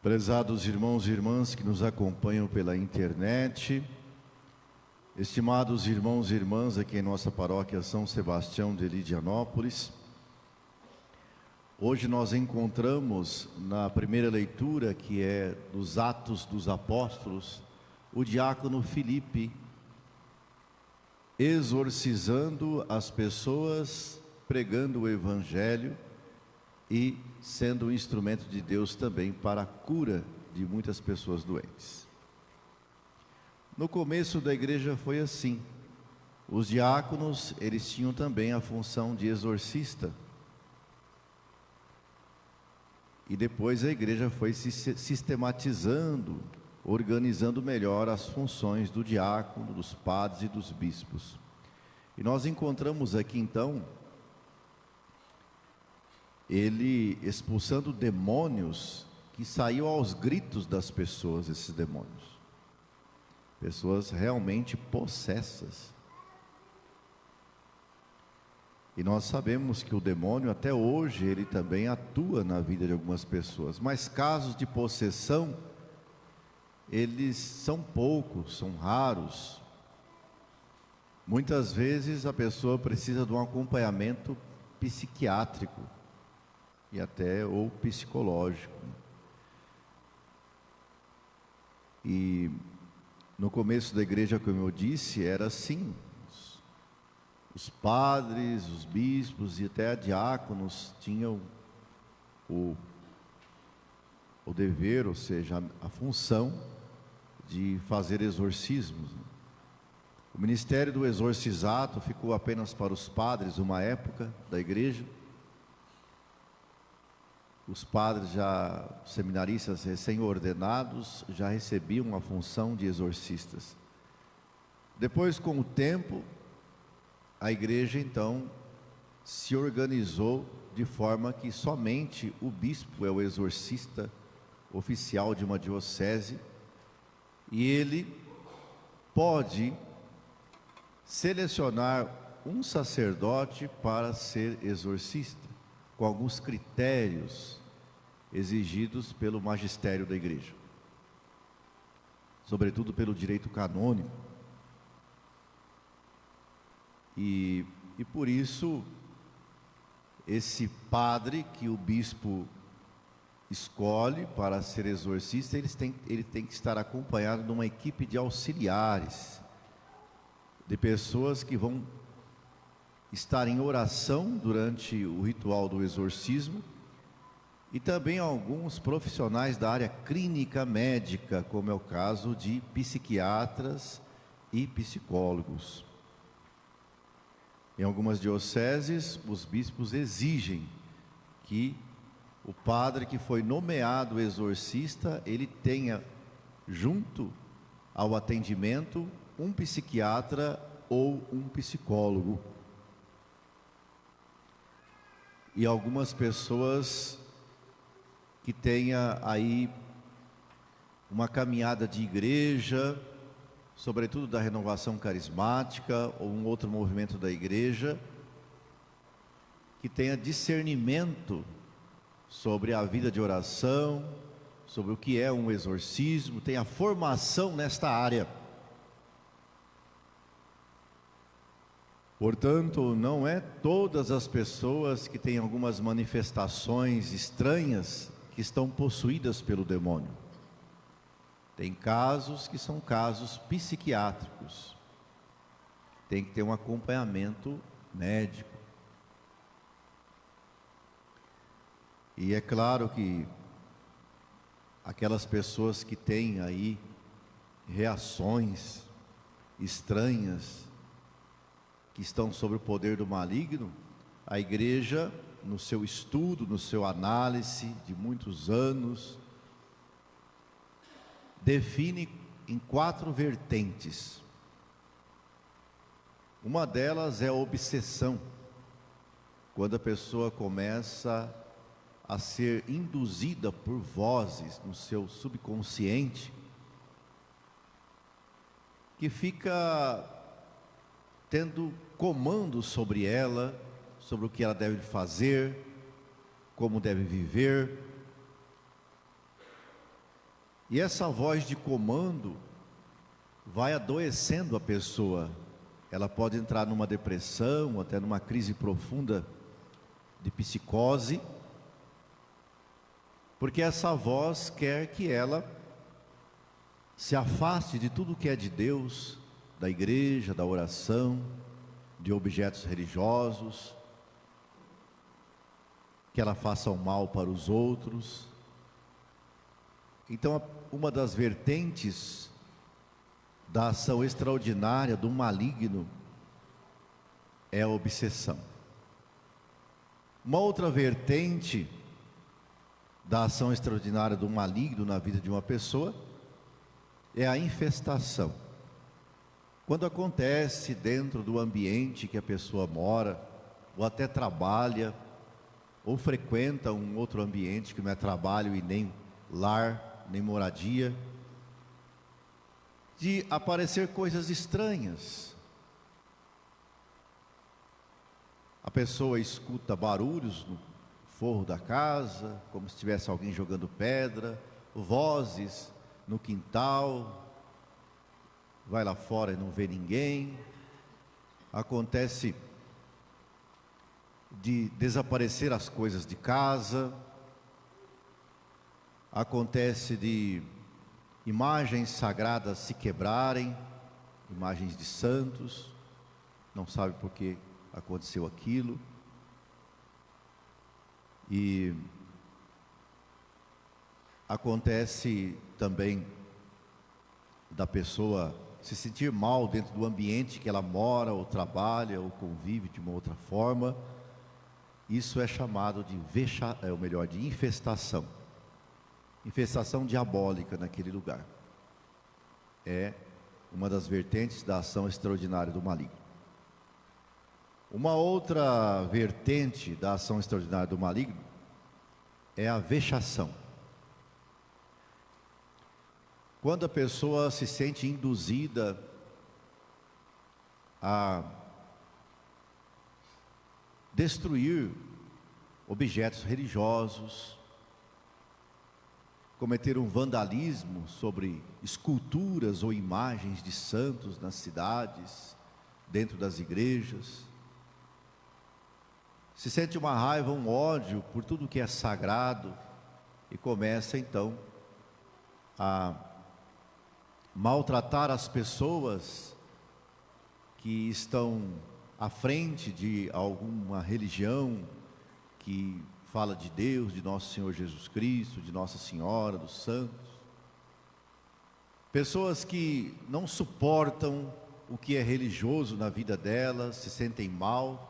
Prezados irmãos e irmãs que nos acompanham pela internet, estimados irmãos e irmãs aqui em nossa paróquia São Sebastião de Lidianópolis, hoje nós encontramos na primeira leitura, que é dos Atos dos Apóstolos, o diácono Filipe exorcizando as pessoas, pregando o Evangelho e sendo um instrumento de Deus também para a cura de muitas pessoas doentes. No começo da igreja foi assim. Os diáconos, eles tinham também a função de exorcista. E depois a igreja foi se sistematizando, organizando melhor as funções do diácono, dos padres e dos bispos. E nós encontramos aqui então ele expulsando demônios que saíam aos gritos das pessoas, esses demônios. Pessoas realmente possessas. E nós sabemos que o demônio, até hoje, ele também atua na vida de algumas pessoas. Mas casos de possessão, eles são poucos, são raros. Muitas vezes a pessoa precisa de um acompanhamento psiquiátrico e até ou psicológico. E no começo da igreja, como eu disse, era assim. Os padres, os bispos e até diáconos tinham o dever, ou seja, a função de fazer exorcismos. O ministério do exorcizato ficou apenas para os padres uma época da igreja. Os padres seminaristas recém-ordenados, já recebiam a função de exorcistas. Depois, com o tempo, a igreja então se organizou de forma que somente o bispo é o exorcista oficial de uma diocese, e ele pode selecionar um sacerdote para ser exorcista, com alguns critérios exigidos pelo magistério da igreja, sobretudo pelo direito canônico. E por isso, esse padre que o bispo escolhe para ser exorcista, ele tem que estar acompanhado de uma equipe de auxiliares, de pessoas que vão estar em oração durante o ritual do exorcismo, e também alguns profissionais da área clínica médica, como é o caso de psiquiatras e psicólogos. Em algumas dioceses, os bispos exigem que o padre que foi nomeado exorcista, ele tenha junto ao atendimento um psiquiatra ou um psicólogo. E algumas pessoas que tenha aí uma caminhada de igreja, sobretudo da renovação carismática ou um outro movimento da igreja, que tenha discernimento sobre a vida de oração, sobre o que é um exorcismo, tenha formação nesta área. Portanto, não é todas as pessoas que têm algumas manifestações estranhas que estão possuídas pelo demônio. Tem casos que são casos psiquiátricos. Tem que ter um acompanhamento médico. E é claro que aquelas pessoas que têm aí reações estranhas, que estão sob o poder do maligno, a igreja, no seu estudo, no seu análise de muitos anos, define em 4 vertentes. Uma delas é a obsessão, quando a pessoa começa a ser induzida por vozes no seu subconsciente, que fica tendo comando sobre ela, sobre o que ela deve fazer, como deve viver. E essa voz de comando vai adoecendo a pessoa. Ela pode entrar numa depressão, até numa crise profunda de psicose, porque essa voz quer que ela se afaste de tudo que é de Deus, da igreja, da oração, de objetos religiosos, que ela faça o mal para os outros. Então, uma das vertentes da ação extraordinária do maligno é a obsessão. Uma outra vertente da ação extraordinária do maligno na vida de uma pessoa é a infestação. Quando acontece dentro do ambiente que a pessoa mora, ou até trabalha, ou frequenta um outro ambiente que não é trabalho e nem lar, nem moradia, de aparecer coisas estranhas. A pessoa escuta barulhos no forro da casa, como se tivesse alguém jogando pedra, vozes no quintal, vai lá fora e não vê ninguém. Acontece de desaparecer as coisas de casa, acontece de imagens sagradas se quebrarem, imagens de santos, não sabe por que aconteceu aquilo. E acontece também da pessoa se sentir mal dentro do ambiente que ela mora, ou trabalha, ou convive de uma outra forma. Isso é chamado de de infestação. Infestação diabólica naquele lugar. É uma das vertentes da ação extraordinária do maligno. Uma outra vertente da ação extraordinária do maligno é a vexação. Quando a pessoa se sente induzida a destruir objetos religiosos, cometer um vandalismo sobre esculturas ou imagens de santos nas cidades, dentro das igrejas, se sente uma raiva, um ódio por tudo que é sagrado, e começa então a maltratar as pessoas que estão à frente de alguma religião que fala de Deus, de nosso Senhor Jesus Cristo, de Nossa Senhora, dos santos. Pessoas que não suportam o que é religioso na vida delas, se sentem mal,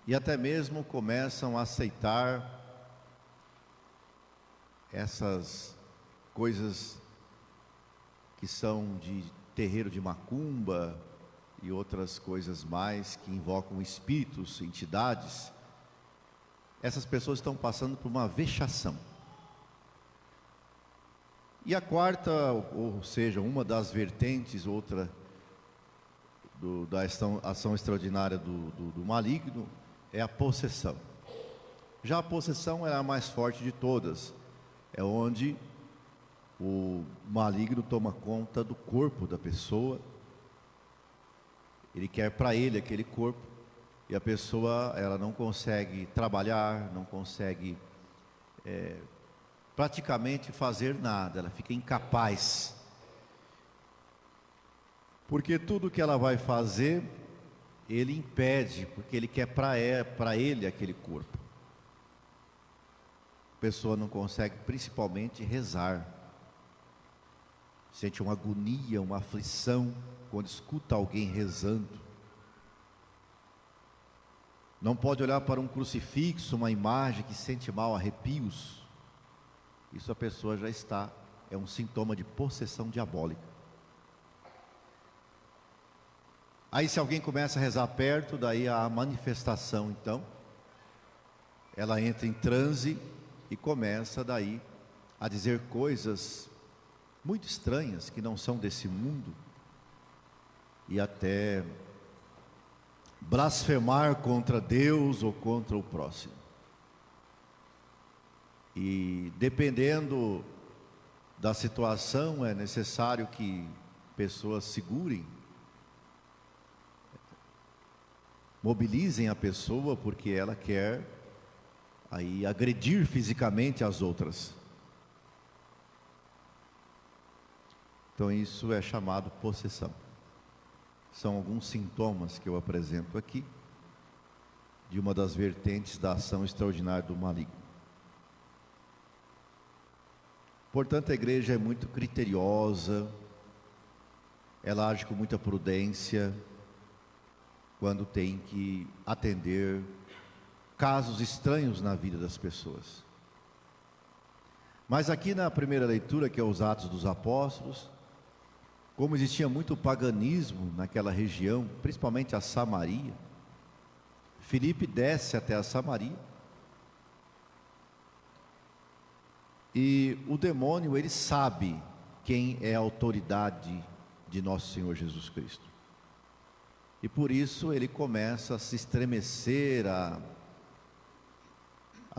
e até mesmo começam a aceitar essas coisas que são de terreiro de macumba e outras coisas mais que invocam espíritos, entidades. Essas pessoas estão passando por uma vexação. E a quarta, ou seja, uma das vertentes, outra da ação extraordinária do maligno, é a possessão. Já a possessão é a mais forte de todas. É onde o maligno toma conta do corpo da pessoa. Ele quer para ele aquele corpo, e a pessoa, ela não consegue trabalhar, não consegue praticamente fazer nada, ela fica incapaz, porque tudo que ela vai fazer, ele impede, porque ele quer para ele aquele corpo. A pessoa não consegue principalmente rezar, sente uma agonia, uma aflição quando escuta alguém rezando. Não pode olhar para um crucifixo, uma imagem que sente mal, arrepios. Isso a pessoa já está, é um sintoma de possessão diabólica. Aí se alguém começa a rezar perto, daí a manifestação então, ela entra em transe e começa daí a dizer coisas muito estranhas, que não são desse mundo, e até blasfemar contra Deus ou contra o próximo. E dependendo da situação, é necessário que pessoas segurem, mobilizem a pessoa, porque ela quer aí agredir fisicamente as outras. Então isso é chamado possessão. São alguns sintomas que eu apresento aqui, de uma das vertentes da ação extraordinária do maligno. Portanto, a igreja é muito criteriosa, ela age com muita prudência, quando tem que atender casos estranhos na vida das pessoas. Mas aqui na primeira leitura, que é os Atos dos Apóstolos, como existia muito paganismo naquela região, principalmente a Samaria, Filipe desce até a Samaria, e o demônio, ele sabe quem é a autoridade de nosso Senhor Jesus Cristo. E por isso ele começa a se estremecer, a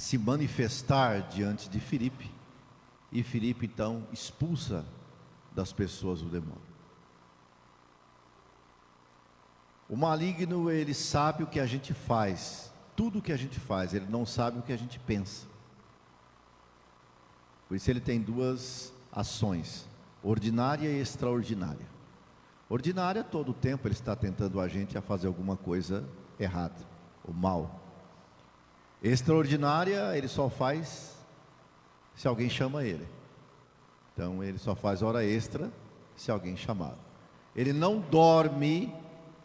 se manifestar diante de Filipe. E Filipe então expulsa das pessoas o demônio. O maligno, ele sabe o que a gente faz, tudo o que a gente faz, ele não sabe o que a gente pensa. Por isso ele tem duas ações, ordinária e extraordinária. Ordinária, todo o tempo ele está tentando a gente a fazer alguma coisa errada, ou mal. Extraordinária, ele só faz se alguém chama ele. Então ele só faz hora extra se alguém chamar. Ele não dorme,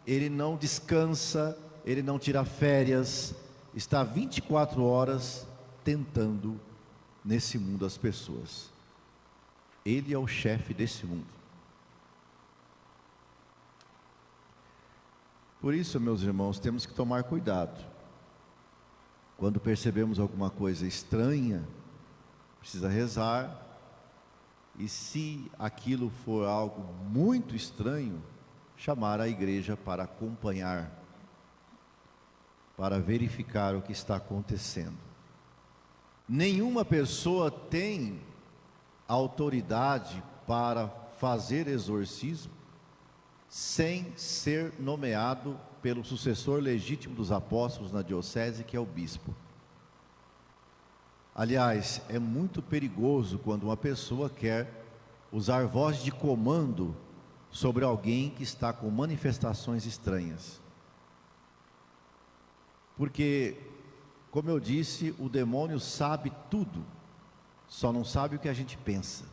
ele não descansa, ele não tira férias, está 24 horas tentando nesse mundo as pessoas. Ele é o chefe desse mundo. Por isso, meus irmãos, temos que tomar cuidado. Quando percebemos alguma coisa estranha, precisa rezar. E se aquilo for algo muito estranho, chamar a igreja para acompanhar, para verificar o que está acontecendo. Nenhuma pessoa tem autoridade para fazer exorcismo sem ser nomeado pelo sucessor legítimo dos apóstolos na diocese, que é o bispo. Aliás, é muito perigoso quando uma pessoa quer usar voz de comando sobre alguém que está com manifestações estranhas. Porque, como eu disse, o demônio sabe tudo, só não sabe o que a gente pensa.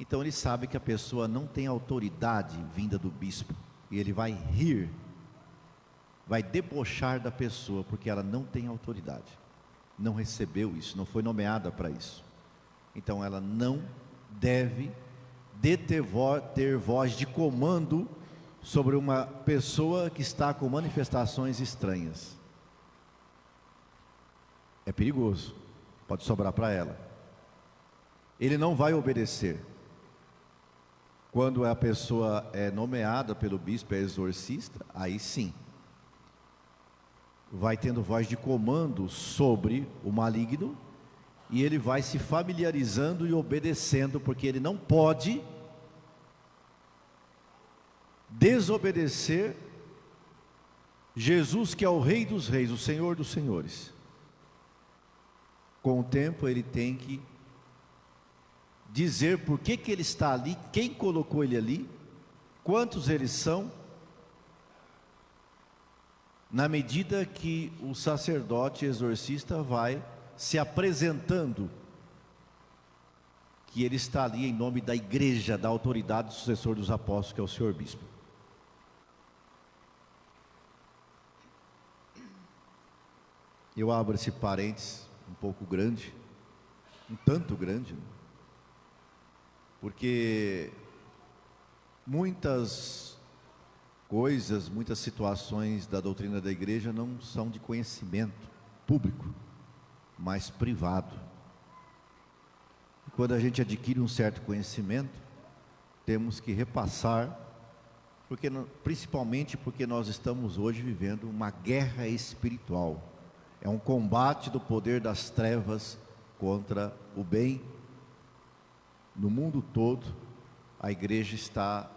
Então ele sabe que a pessoa não tem autoridade vinda do bispo, e ele vai rir, vai debochar da pessoa, porque ela não tem autoridade, não recebeu isso, não foi nomeada para isso. Então ela não deve ter voz de comando sobre uma pessoa que está com manifestações estranhas. É perigoso, pode sobrar para ela. Ele não vai obedecer. Quando a pessoa é nomeada pelo bispo, é exorcista, aí sim, vai tendo voz de comando sobre o maligno, e ele vai se familiarizando e obedecendo, porque ele não pode desobedecer Jesus, que é o Rei dos Reis, o Senhor dos Senhores. Com o tempo ele tem que dizer por que ele está ali, quem colocou ele ali, quantos eles são, na medida que o sacerdote exorcista vai se apresentando, que ele está ali em nome da igreja, da autoridade do sucessor dos apóstolos, que é o senhor bispo. Eu abro esse parênteses um pouco grande, um tanto grande, porque muitas coisas, muitas situações da doutrina da igreja não são de conhecimento público, mas privado. E quando a gente adquire um certo conhecimento, temos que repassar, principalmente porque nós estamos hoje vivendo uma guerra espiritual. É um combate do poder das trevas contra o bem. No mundo todo, a igreja está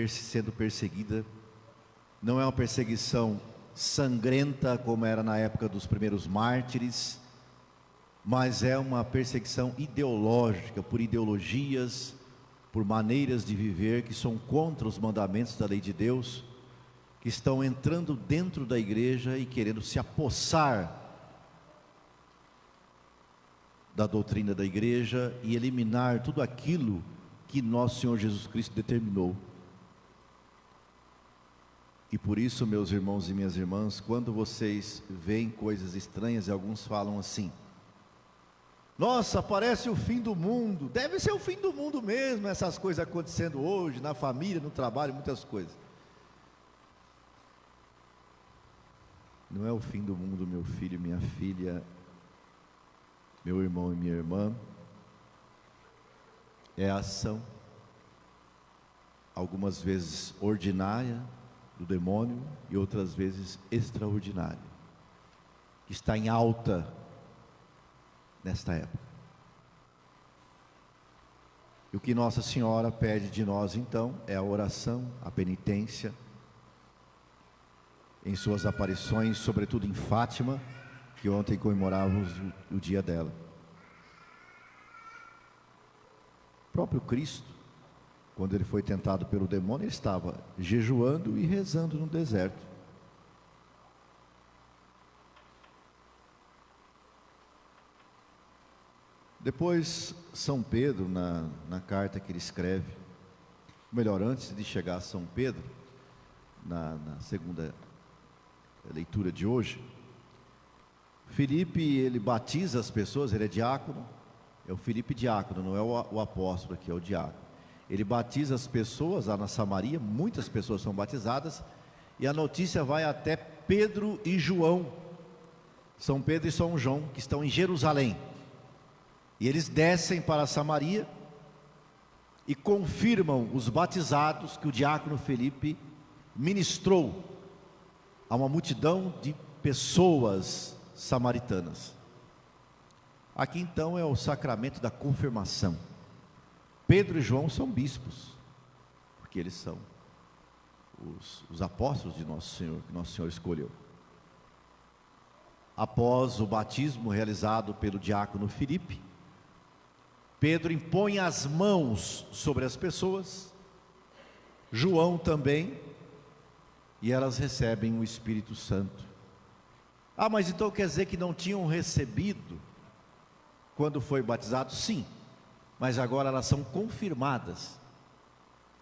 sendo perseguida. Não é uma perseguição sangrenta como era na época dos primeiros mártires, mas é uma perseguição ideológica, por ideologias, por maneiras de viver que são contra os mandamentos da lei de Deus, que estão entrando dentro da igreja e querendo se apossar da doutrina da igreja e eliminar tudo aquilo que nosso Senhor Jesus Cristo determinou. E por isso, meus irmãos e minhas irmãs, quando vocês veem coisas estranhas, e alguns falam assim: nossa, parece o fim do mundo, deve ser o fim do mundo mesmo, essas coisas acontecendo hoje, na família, no trabalho, muitas coisas. Não é o fim do mundo, meu filho, minha filha, meu irmão e minha irmã. É a ação, algumas vezes ordinária, do demônio, e outras vezes extraordinária, que está em alta nesta época. E o que Nossa Senhora pede de nós então é a oração, a penitência, em suas aparições, sobretudo em Fátima, que ontem comemorávamos o dia dela. O próprio Cristo, quando ele foi tentado pelo demônio, ele estava jejuando e rezando no deserto. Depois, São Pedro, na carta que ele escreve, melhor, antes de chegar a São Pedro, na segunda leitura de hoje, Filipe, ele batiza as pessoas, ele é diácono, é o Filipe diácono, não é o apóstolo aqui, é o diácono. Ele batiza as pessoas lá na Samaria, muitas pessoas são batizadas, e a notícia vai até Pedro e João, São Pedro e São João, que estão em Jerusalém, e eles descem para Samaria, e confirmam os batizados que o diácono Filipe ministrou a uma multidão de pessoas samaritanas. Aqui então é o sacramento da confirmação. Pedro e João são bispos, porque eles são os apóstolos de Nosso Senhor, que Nosso Senhor escolheu. Após o batismo realizado pelo diácono Filipe, Pedro impõe as mãos sobre as pessoas, João também, e elas recebem o Espírito Santo. Ah, mas então quer dizer que não tinham recebido quando foi batizado? Sim, mas agora elas são confirmadas.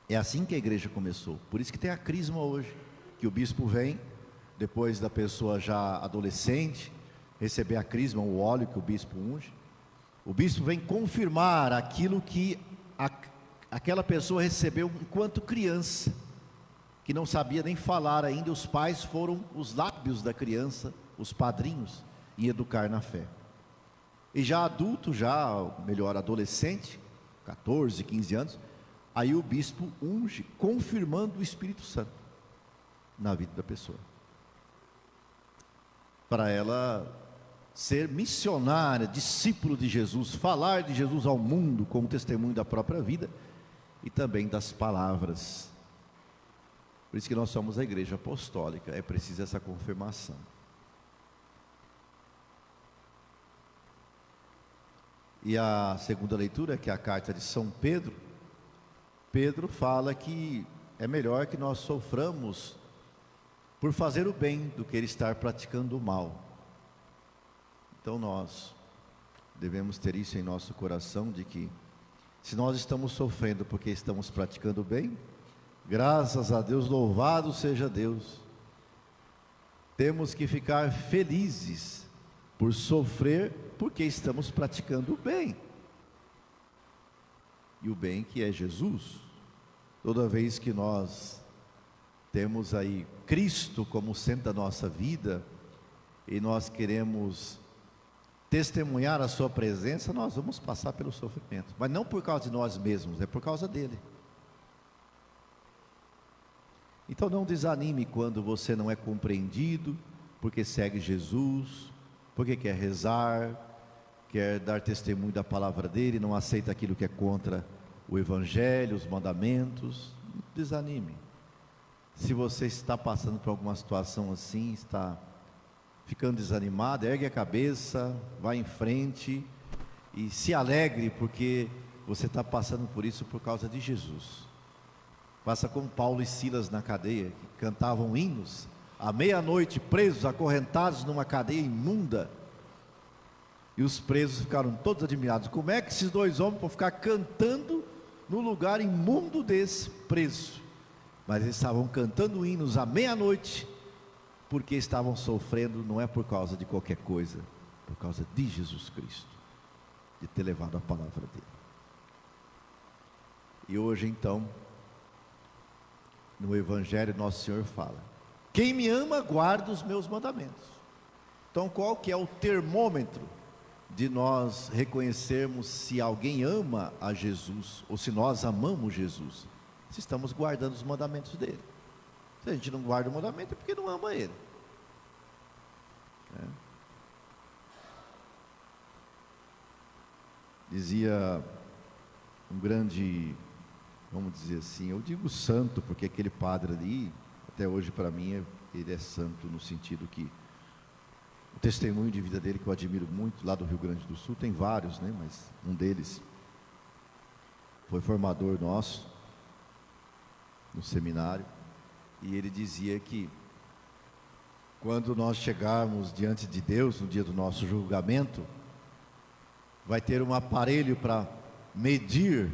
É assim que a igreja começou. Por isso que tem a crisma hoje, que o bispo vem, depois da pessoa já adolescente, receber a crisma, o óleo que o bispo unge. O bispo vem confirmar aquilo que aquela pessoa recebeu enquanto criança, que não sabia nem falar ainda. Os pais foram os lábios da criança, os padrinhos, em educar na fé. E já adulto, já melhor adolescente, 14, 15 anos, aí o bispo unge, confirmando o Espírito Santo na vida da pessoa, para ela ser missionária, discípulo de Jesus, falar de Jesus ao mundo como testemunho da própria vida e também das palavras. Por isso que nós somos a igreja apostólica, é preciso essa confirmação. E a segunda leitura, que é a carta de São Pedro, Pedro fala que é melhor que nós soframos por fazer o bem do que ele estar praticando o mal. Então nós devemos ter isso em nosso coração, de que se nós estamos sofrendo porque estamos praticando o bem, graças a Deus, louvado seja Deus. Temos que ficar felizes por sofrer porque estamos praticando o bem, e o bem que é Jesus. Toda vez que nós temos aí Cristo como centro da nossa vida, e nós queremos testemunhar a sua presença, nós vamos passar pelo sofrimento, mas não por causa de nós mesmos, é por causa dele. Então não desanime quando você não é compreendido, porque segue Jesus, porque quer rezar, quer dar testemunho da palavra dele, não aceita aquilo que é contra o Evangelho, os mandamentos, não desanime. Se você está passando por alguma situação assim, está ficando desanimado, ergue a cabeça, vá em frente e se alegre, porque você está passando por isso por causa de Jesus. Faça como Paulo e Silas na cadeia, que cantavam hinos, à meia-noite, presos, acorrentados numa cadeia imunda. E os presos ficaram todos admirados. Como é que esses dois homens vão ficar cantando no lugar imundo desse, preso? Mas eles estavam cantando hinos à meia-noite, porque estavam sofrendo, não é por causa de qualquer coisa, por causa de Jesus Cristo, de ter levado a palavra dele. E hoje então, no Evangelho, Nosso Senhor fala: quem me ama, guarda os meus mandamentos. Então, qual que é o termômetro de nós reconhecermos se alguém ama a Jesus, ou se nós amamos Jesus? Se estamos guardando os mandamentos dele. Se a gente não guarda o mandamento, é porque não ama ele. Dizia um grande, vamos dizer assim, eu digo santo, porque aquele padre ali, até hoje para mim, ele é santo no sentido que o testemunho de vida dele, que eu admiro muito, lá do Rio Grande do Sul, tem vários, né? Mas um deles foi formador nosso no seminário, e ele dizia que quando nós chegarmos diante de Deus no dia do nosso julgamento, vai ter um aparelho para medir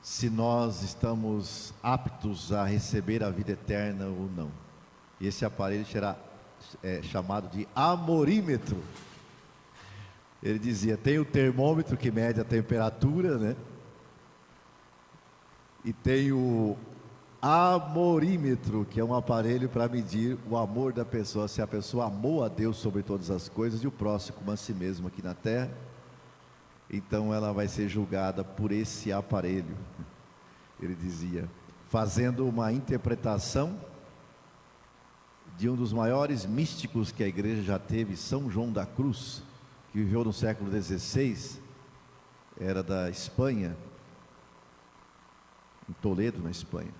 se nós estamos aptos a receber a vida eterna ou não. E esse aparelho será chamado de amorímetro. Ele dizia, tem o termômetro que mede a temperatura, né? E tem o amorímetro, que é um aparelho para medir o amor da pessoa, se a pessoa amou a Deus sobre todas as coisas e o próximo como a si mesmo aqui na terra. Então ela vai ser julgada por esse aparelho. Ele dizia, fazendo uma interpretação de um dos maiores místicos que a igreja já teve, São João da Cruz, que viveu no século XVI, era da Espanha, em Toledo, na Espanha.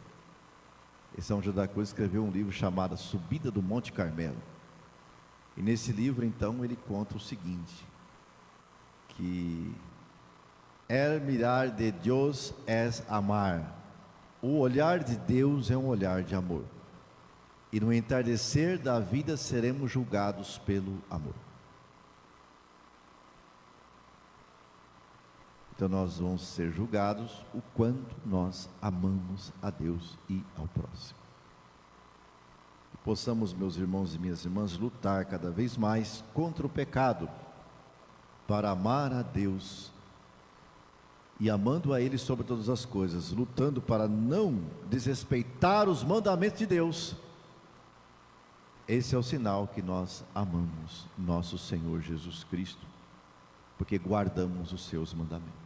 E São João da Cruz escreveu um livro chamado A Subida do Monte Carmelo. E nesse livro, então, ele conta o seguinte, que el mirar de Deus es amar. O olhar de Deus é um olhar de amor. E no entardecer da vida seremos julgados pelo amor. Então nós vamos ser julgados o quanto nós amamos a Deus e ao próximo. Que possamos, meus irmãos e minhas irmãs, lutar cada vez mais contra o pecado, para amar a Deus e amando a Ele sobre todas as coisas, lutando para não desrespeitar os mandamentos de Deus. Esse é o sinal que nós amamos nosso Senhor Jesus Cristo, porque guardamos os seus mandamentos.